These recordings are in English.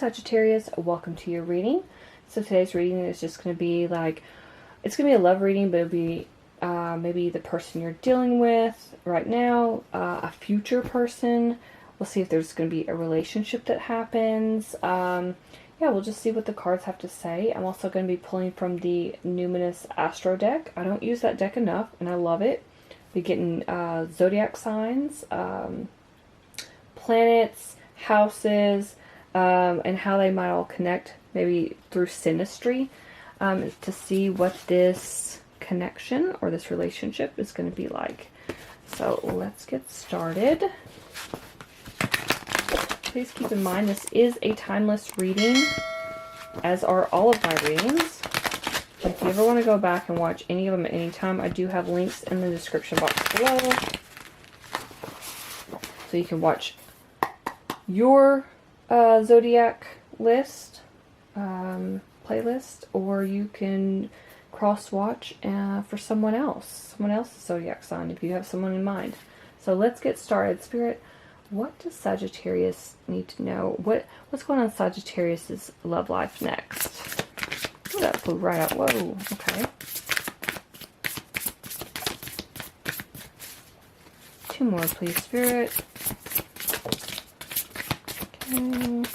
Sagittarius, welcome to your reading. So today's reading is just going to be like, it's going to be a love reading, but it'll be maybe the person you're dealing with right now, a future person. We'll see if there's going to be a relationship that happens. Yeah, we'll just see what the cards have to say. I'm also going to be pulling from the Numinous Astro deck. I don't use that deck enough, and I love it. We're getting zodiac signs, planets, houses, and how they might all connect, maybe through synastry, to see what this connection or this relationship is going to be like. So let's get started. Please keep in mind this is a timeless reading, as are all of my readings. If you ever want to go back and watch any of them at any time, I do have links in the description box below, so you can watch your zodiac list, playlist, or you can cross-watch for someone else's zodiac sign if you have someone in mind. So let's get started. Spirit, what does Sagittarius need to know? What's going on in Sagittarius's love life next? Ooh, that flew right out. Whoa, okay. Two more, please, Spirit. Okay.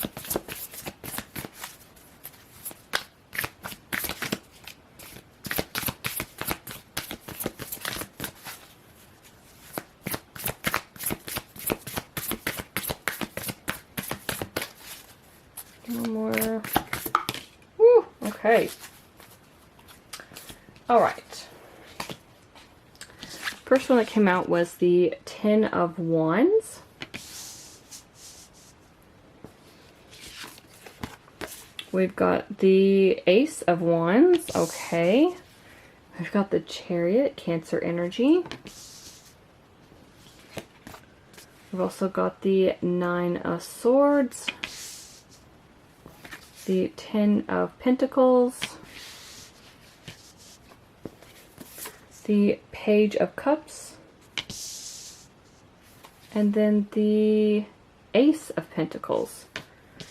One more. Woo, okay. All right. First one that came out was the Ten of Wands. We've got the Ace of Wands. Okay. We've got the Chariot, Cancer energy. We've also got the Nine of Swords, the Ten of Pentacles, the Page of Cups, and then the Ace of Pentacles.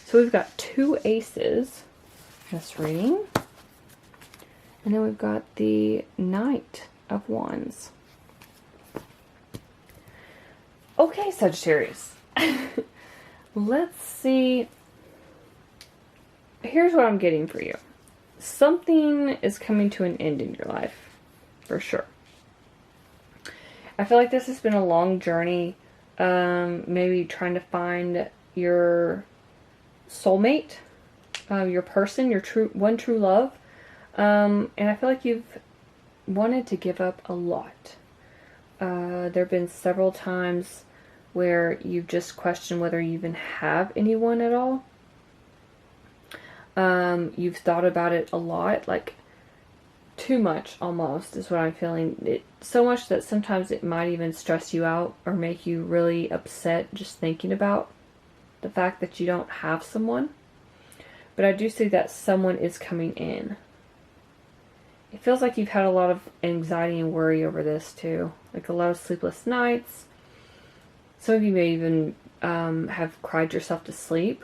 So we've got two aces in this reading. And then we've got the Knight of Wands. Okay, Sagittarius. Let's see. Here's what I'm getting for you. Something is coming to an end in your life, for sure. I feel like this has been a long journey. Maybe trying to find your soulmate, your person, your one true love. And I feel like you've wanted to give up a lot. There have been several times where you've just questioned whether you even have anyone at all. You've thought about it a lot, like too much almost is what I'm feeling. So much that sometimes it might even stress you out or make you really upset just thinking about the fact that you don't have someone. But I do see that someone is coming in. It feels like you've had a lot of anxiety and worry over this too. Like a lot of sleepless nights. Some of you may even have cried yourself to sleep.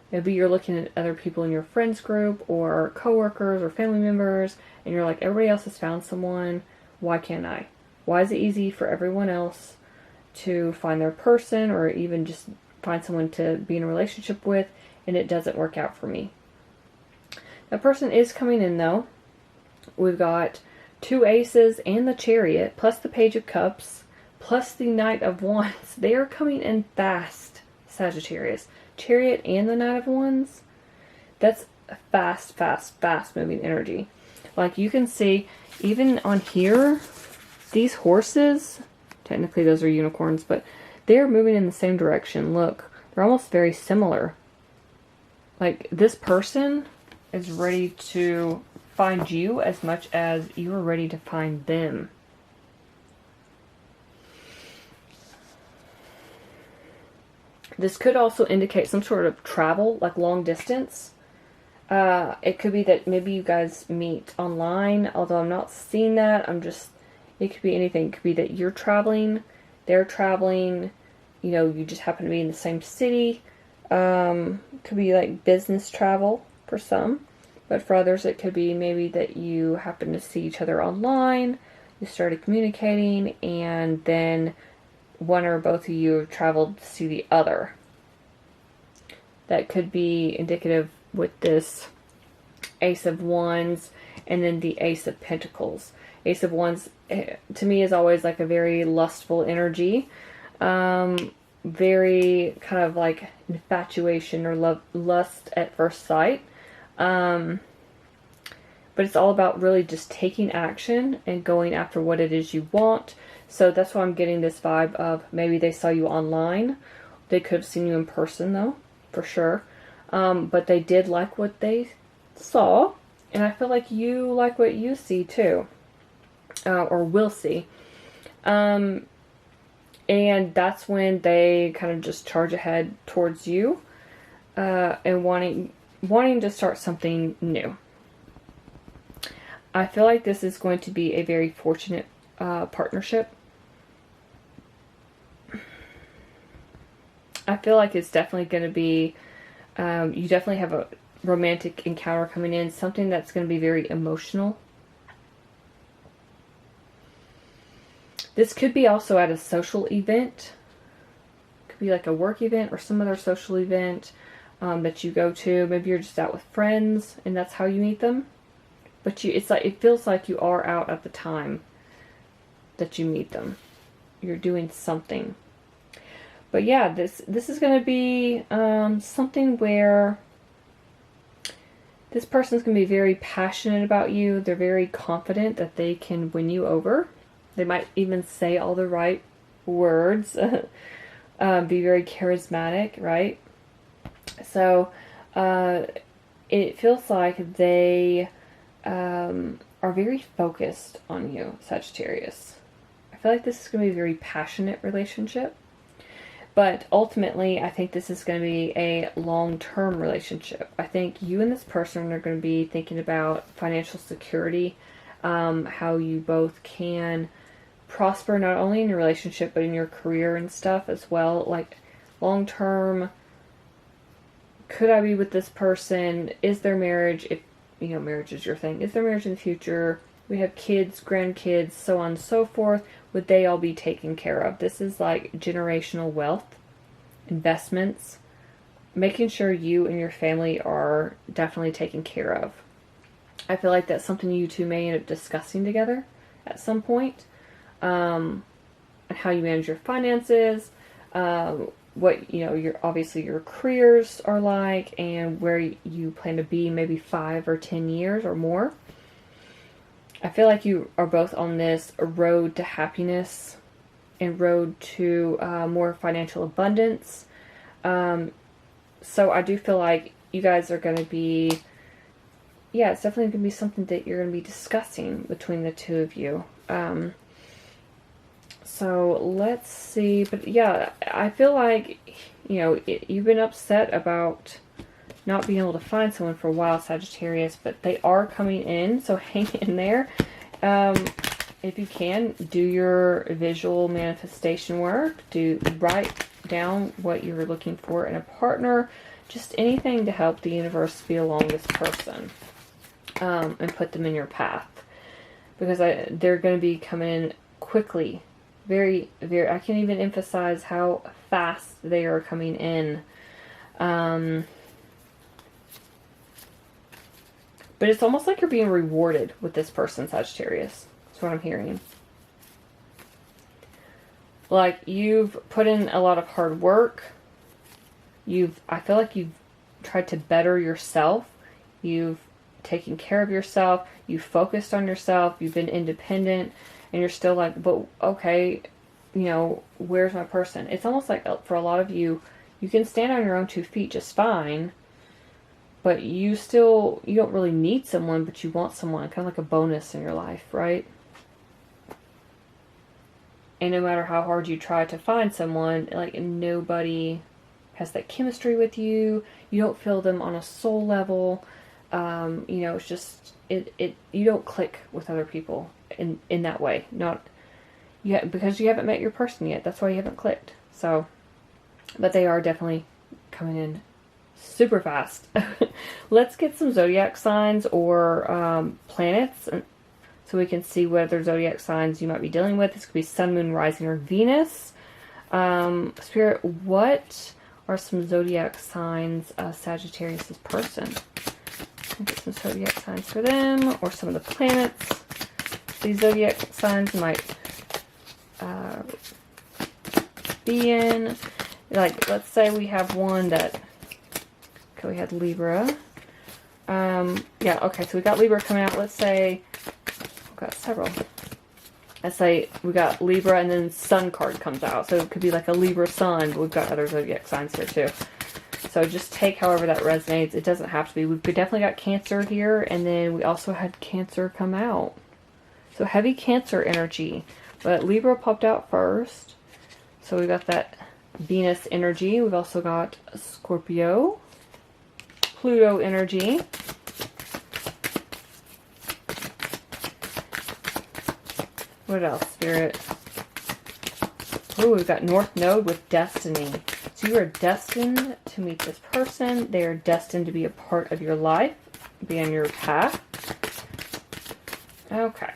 Maybe you're looking at other people in your friends group or coworkers or family members and you're like, everybody else has found someone. Why can't I? Why is it easy for everyone else to find their person or even just find someone to be in a relationship with and it doesn't work out for me? That person is coming in though. We've got two aces and the Chariot, plus the Page of Cups, plus the Knight of Wands. They are coming in fast, Sagittarius. Chariot and the Knight of Wands. That's fast, fast, fast moving energy. Like you can see, even on here, these horses, technically those are unicorns, but they're moving in the same direction. Look, they're almost very similar. Like this person is ready to find you as much as you are ready to find them. This could also indicate some sort of travel, like long distance. It could be that maybe you guys meet online, although I'm not seeing that. It could be anything. It could be that you're traveling, they're traveling, you know, you just happen to be in the same city. Could be like business travel for some, but for others it could be maybe that you happen to see each other online, you started communicating, and then one or both of you have traveled to see the other. That could be indicative with this Ace of Wands and then the Ace of Pentacles. Ace of Wands to me is always like a very lustful energy. Very kind of like infatuation or lust at first sight. But it's all about really just taking action and going after what it is you want. So that's why I'm getting this vibe of maybe they saw you online. They could have seen you in person though, for sure. But they did like what they saw. And I feel like you like what you see too. Or will see. And that's when they kind of just charge ahead towards you. And wanting to start something new. I feel like this is going to be a very fortunate partnership. I feel like it's definitely going to be, you definitely have a romantic encounter coming in. Something that's going to be very emotional. This could be also at a social event. Could be like a work event or some other social event that you go to. Maybe you're just out with friends and that's how you meet them. But it feels like you are out at the time that you meet them. You're doing something. But yeah, this is going to be something where this person's going to be very passionate about you. They're very confident that they can win you over. They might even say all the right words. Be very charismatic, right? So it feels like they are very focused on you, Sagittarius. I feel like this is going to be a very passionate relationship. But ultimately, I think this is going to be a long-term relationship. I think you and this person are going to be thinking about financial security, how you both can prosper not only in your relationship, but in your career and stuff as well. Like, long-term, could I be with this person? Is there marriage? If, you know, marriage is your thing. Is there marriage in the future? We have kids, grandkids, so on and so forth. Would they all be taken care of? This is like generational wealth, investments, making sure you and your family are definitely taken care of. I feel like that's something you two may end up discussing together at some point. And how you manage your finances, what, you know, obviously your careers are like, and where you plan to be maybe 5 or 10 years or more. I feel like you are both on this road to happiness and road to more financial abundance. So I do feel like you guys are going to be, yeah, it's definitely going to be something that you're going to be discussing between the two of you. So let's see, but yeah, I feel like, you know, you've been upset about not being able to find someone for a while, Sagittarius, but they are coming in, so hang in there. If you can, do your visual manifestation work, write down what you're looking for in a partner, just anything to help the universe be along this person, and put them in your path, because they're going to be coming in quickly, very, very, I can't even emphasize how fast they are coming in. But it's almost like you're being rewarded with this person, Sagittarius. That's what I'm hearing. Like, you've put in a lot of hard work. I feel like you've tried to better yourself. You've taken care of yourself. You've focused on yourself. You've been independent. And you're still like, but okay, you know, where's my person? It's almost like for a lot of you, you can stand on your own 2 feet just fine. But you don't really need someone, but you want someone, kind of like a bonus in your life, right? And no matter how hard you try to find someone, like, nobody has that chemistry with you. You don't feel them on a soul level. You know, it's just, you don't click with other people in that way. Because you haven't met your person yet. That's why you haven't clicked. So, but they are definitely coming in super fast. Let's get some zodiac signs or planets so we can see what other zodiac signs you might be dealing with. This could be Sun, Moon, Rising, or Venus. Spirit, what are some zodiac signs of Sagittarius' person? Get some zodiac signs for them, or some of the planets these zodiac signs might be in. Like, let's say we have one that, okay, we had Libra. Yeah, okay, so we got Libra coming out. Let's say, we've got several. Let's say we got Libra and then Sun card comes out. So it could be like a Libra Sun, but we've got other zodiac signs here too. So just take however that resonates. It doesn't have to be. We've definitely got Cancer here, and then we also had Cancer come out. So heavy Cancer energy. But Libra popped out first. So we got that Venus energy. We've also got Scorpio, Pluto energy. What else, Spirit? Oh, we've got North Node with Destiny. So you are destined to meet this person. They are destined to be a part of your life, be on your path. Okay.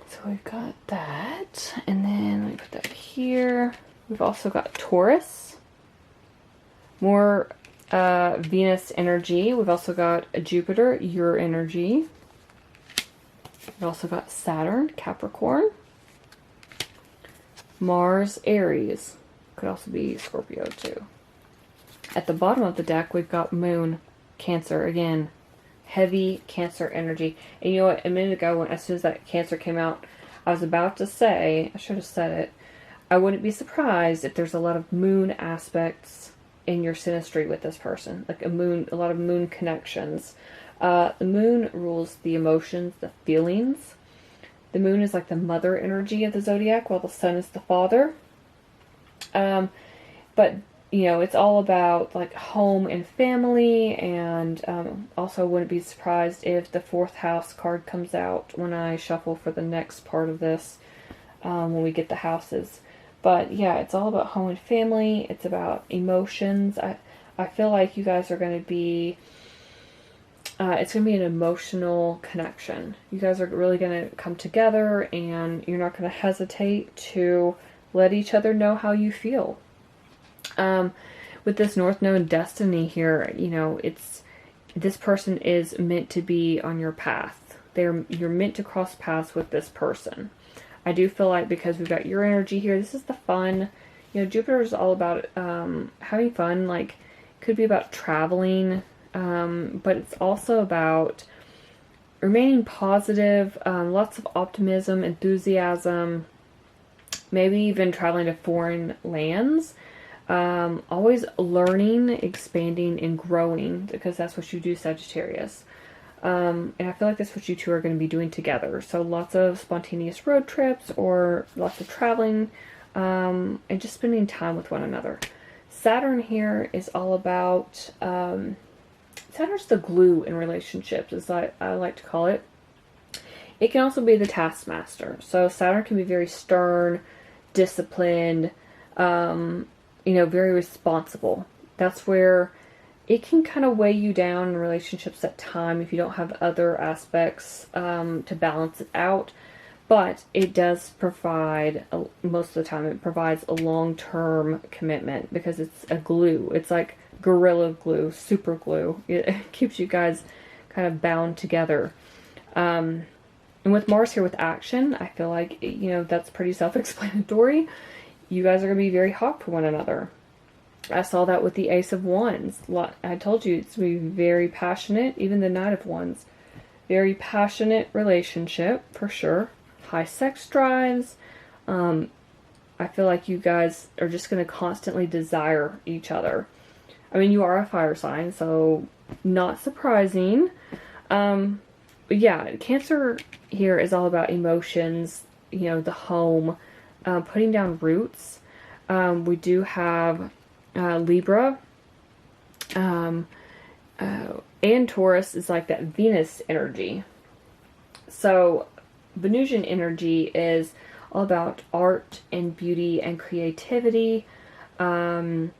So we've got that. And then let me put that here. We've also got Taurus. More Venus energy. We've also got Jupiter, your energy. We've also got Saturn, Capricorn. Mars, Aries. Could also be Scorpio too. At the bottom of the deck, we've got Moon, Cancer. Again, heavy Cancer energy. And you know what? A minute ago, as soon as that Cancer came out, I was about to say, I should have said it, I wouldn't be surprised if there's a lot of Moon aspects in your synastry with this person. Like a lot of Moon connections. The Moon rules the emotions, the feelings. The Moon is like the mother energy of the zodiac, while the Sun is the father. But, you know, it's all about like home and family, and also wouldn't be surprised if the 4th house card comes out when I shuffle for the next part of this, when we get the houses. But yeah, it's all about home and family. It's about emotions. I feel like you guys are going to be... it's going to be an emotional connection. You guys are really going to come together, and you're not going to hesitate to let each other know how you feel. With this North Node Destiny here, you know, this person is meant to be on your path. You're meant to cross paths with this person. I do feel like, because we've got your energy here, this is the fun. You know, Jupiter is all about having fun. Like, could be about traveling. But it's also about remaining positive, lots of optimism, enthusiasm, maybe even traveling to foreign lands, always learning, expanding, and growing, because that's what you do, Sagittarius. And I feel like that's what you two are going to be doing together. So lots of spontaneous road trips, or lots of traveling, and just spending time with one another. Saturn here is all about... Saturn's the glue in relationships, as I like to call it. It can also be the taskmaster. So Saturn can be very stern, disciplined, you know, very responsible. That's where it can kind of weigh you down in relationships at time if you don't have other aspects to balance it out. But it does provide, most of the time, it provides a long-term commitment, because it's a glue. It's like Gorilla Glue, super glue. It keeps you guys kind of bound together. And with Mars here with action, I feel like, you know, that's pretty self-explanatory. You guys are going to be very hot for one another. I saw that with the Ace of Wands. I told you it's going to be very passionate, even the Knight of Wands. Very passionate relationship, for sure. High sex drives. I feel like you guys are just going to constantly desire each other. I mean, you are a fire sign, so not surprising. But yeah, Cancer here is all about emotions, you know, the home, putting down roots. We do have Libra, and Taurus is like that Venus energy. So Venusian energy is all about art and beauty and creativity. Taurus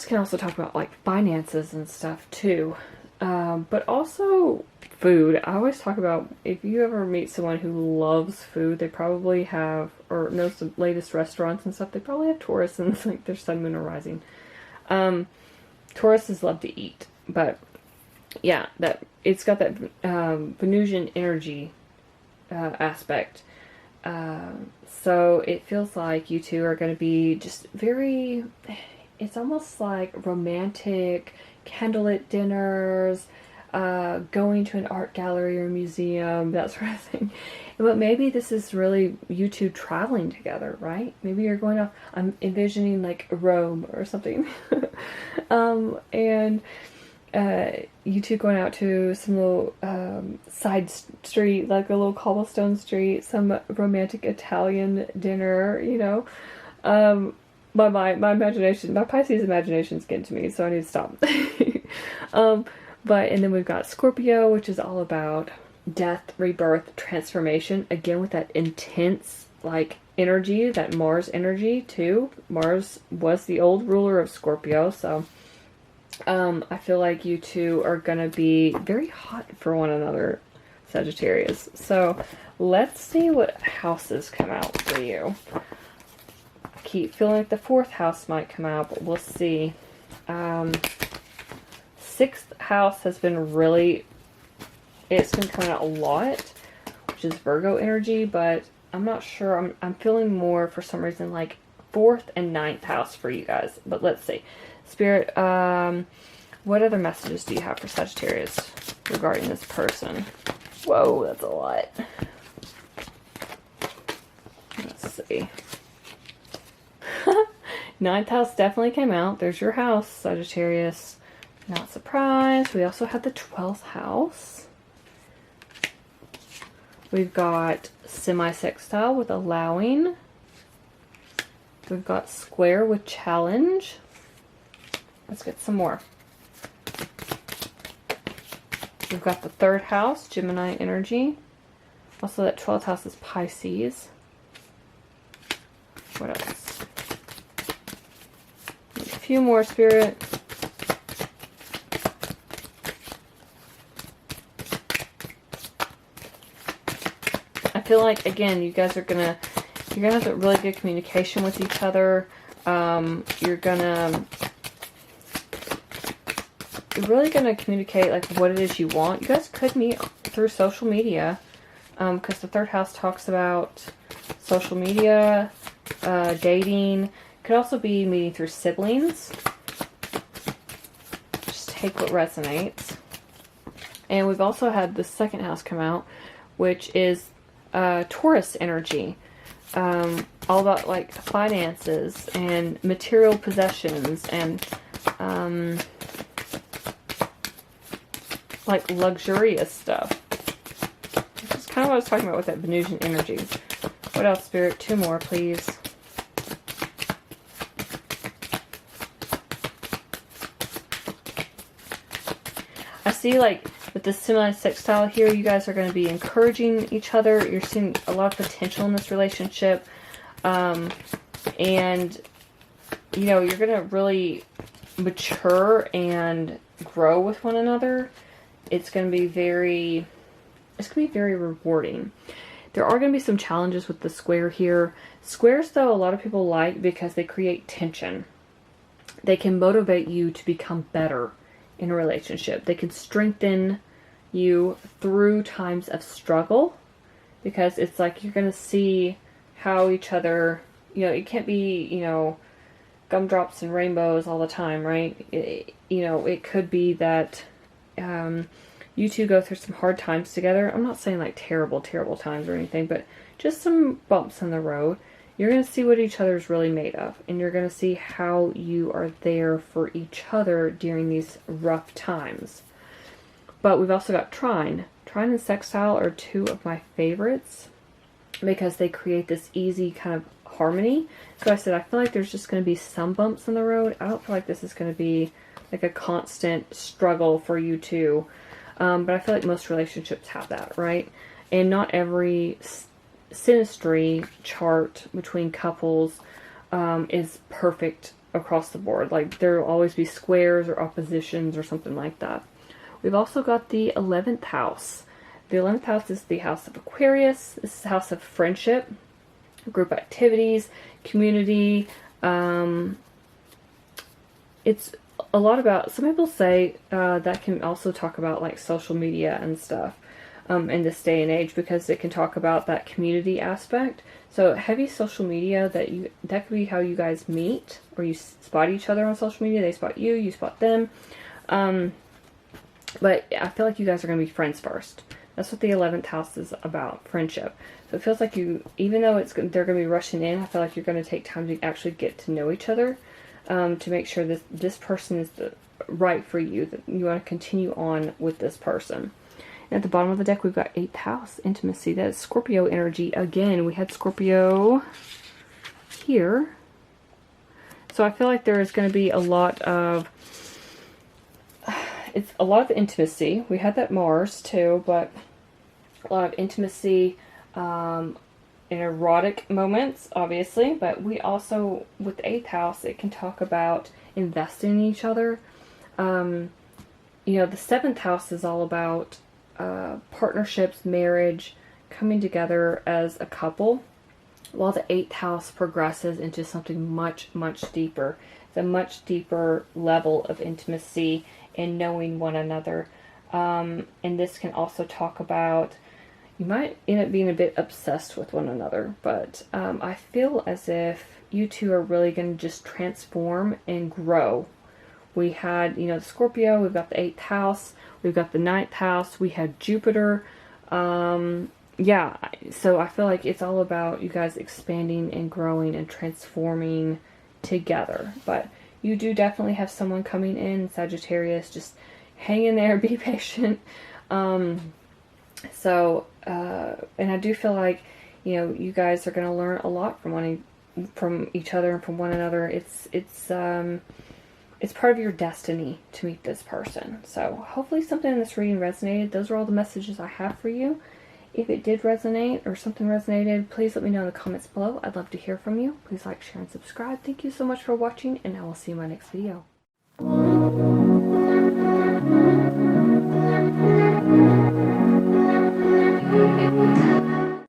can also talk about like finances and stuff too. But also food. I always talk about, if you ever meet someone who loves food, they probably have, or knows the latest restaurants and stuff, they probably have Taurus and like their sun, moon, or rising. Tauruses love to eat, but yeah, that it's got that Venusian energy aspect. So it feels like you two are going to be just very, it's almost like romantic candlelit dinners, going to an art gallery or museum, that sort of thing. But maybe this is really you two traveling together, right? Maybe you're going off, I'm envisioning like Rome or something. And you two going out to some little side street, like a little cobblestone street, some romantic Italian dinner, you know. My imagination, my Pisces imagination's getting to me, so I need to stop. And then we've got Scorpio, which is all about death, rebirth, transformation. Again, with that intense, like, energy, that Mars energy, too. Mars was the old ruler of Scorpio, so I feel like you two are going to be very hot for one another, Sagittarius. So, let's see what houses come out for you. I keep feeling like the 4th house might come out, but we'll see. 6th house has been really, it's been coming out a lot, which is Virgo energy, but I'm not sure. I'm feeling more, for some reason, like 4th and 9th house for you guys. But let's see. Spirit, what other messages do you have for Sagittarius regarding this person? Whoa, that's a lot. Let's see. 9th house definitely came out. There's your house, Sagittarius. Not surprised. We also have the 12th house. We've got semi-sextile with allowing. We've got square with challenge. Let's get some more. We've got the 3rd house, Gemini energy. Also, that 12th house is Pisces. What else? A few more, Spirit. I feel like, again, you're gonna have a really good communication with each other. You're really gonna communicate like what it is you want. You guys could meet through social media, because the 3rd house talks about social media, dating. Could also be meeting through siblings. Just take what resonates. And we've also had the 2nd house come out, which is Taurus energy. All about like finances and material possessions and like luxurious stuff. This is kind of what I was talking about with that Venusian energy. What else, Spirit? 2 more, please. I see, like, with the semi-sextile here, you guys are going to be encouraging each other. You're seeing a lot of potential in this relationship. And, you know, you're going to really mature and grow with one another. It's going to be very rewarding. There are going to be some challenges with the square here. Squares, though, a lot of people like because they create tension. They can motivate you to become better in a relationship. They can strengthen you through times of struggle, because it's like you're going to see how each other, you know, it can't be, you know, gumdrops and rainbows all the time, right? You know, it could be that you two go through some hard times together. I'm not saying like terrible times or anything, but just some bumps in the road. You're going to see what each other's really made of, and you're going to see how you are there for each other during these rough times. But we've also got trine. Trine and sextile are 2 of my favorites because they create this easy kind of harmony. So I said, I feel like there's just going to be some bumps in the road. I don't feel like this is going to be like a constant struggle for you two. But I feel like most relationships have that, right? And not every synastry chart between couples is perfect across the board. Like, there will always be squares or oppositions or something like that. We've also got the 11th house. The 11th house is the house of Aquarius. This is the house of friendship, group activities, community. It's a lot about, some people say that can also talk about like social media and stuff in this day and age, because it can talk about that community aspect. So heavy social media, that could be how you guys meet, or you spot each other on social media. They spot you, you spot them. But I feel like you guys are going to be friends first. That's what the 11th house is about, friendship. So it feels like you, even though they're going to be rushing in, I feel like you're going to take time to actually get to know each other, to make sure that this person is right for you, that you want to continue on with this person. And at the bottom of the deck, we've got 8th house, intimacy. That is Scorpio energy. Again, we had Scorpio here. So I feel like there is going to be a lot of, it's a lot of intimacy. We had that Mars too, but a lot of intimacy in erotic moments, obviously. But we also, with the 8th house, it can talk about investing in each other. You know, the 7th house is all about partnerships, marriage, coming together as a couple, while the 8th house progresses into something much, much deeper. It's a much deeper level of intimacy and knowing one another. And this can also talk about, you might end up being a bit obsessed with one another, but I feel as if you two are really going to just transform and grow. We had, you know, the Scorpio, we've got the 8th house, we've got the 9th house, we had Jupiter. Yeah, so I feel like it's all about you guys expanding and growing and transforming together. But you do definitely have someone coming in, Sagittarius. Just hang in there, be patient. And I do feel like, you know, you guys are going to learn a lot from each other and from one another. It's part of your destiny to meet this person. So hopefully something in this reading resonated. Those are all the messages I have for you. If it did resonate or something resonated, please let me know in the comments below. I'd love to hear from you. Please like, share, and subscribe. Thank you so much for watching, and I will see you in my next video.